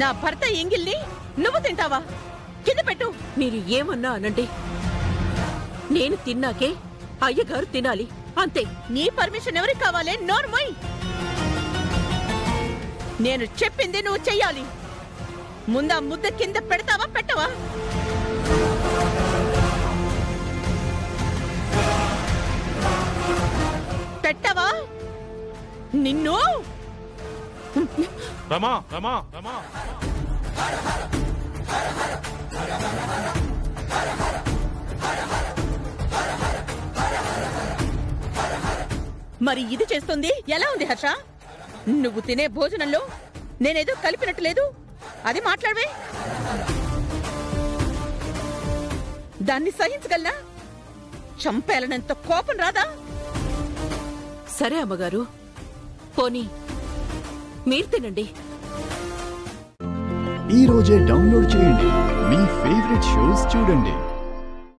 నా భర్త ఎంగిల్ని నువ్వు తింటావా? కింద పెట్టు. మీరు ఏమన్నా అనండి, నేను తిన్నాకే అయ్యగారు తినాలి, అంతే. నీ పర్మిషన్ ఎవరికి కావాలి? నోర్మోయ్. నేను చెప్పింది నువ్వు చెయ్యాలి. ముందా ముద్ద కింద పెడతావా పెట్టవా? పెట్టవా? నిన్ను రమా రమా రమా మరి ఇది చేస్తుంది ఎలా ఉంది హర్ష? నువ్వు తినే భోజనంలో నేనేదో కలిపినట్టు లేదు. అది మాట్లాడవే. దాన్ని సహించగలనా? చంపేయాలనంత కోపం రాదా? సరే అమ్మగారు, పోనీ మీరు తినండి. ఈ రోజే డౌన్లోడ్ చేయండి, మీ ఫేవరెట్ షోస్ చూడండి.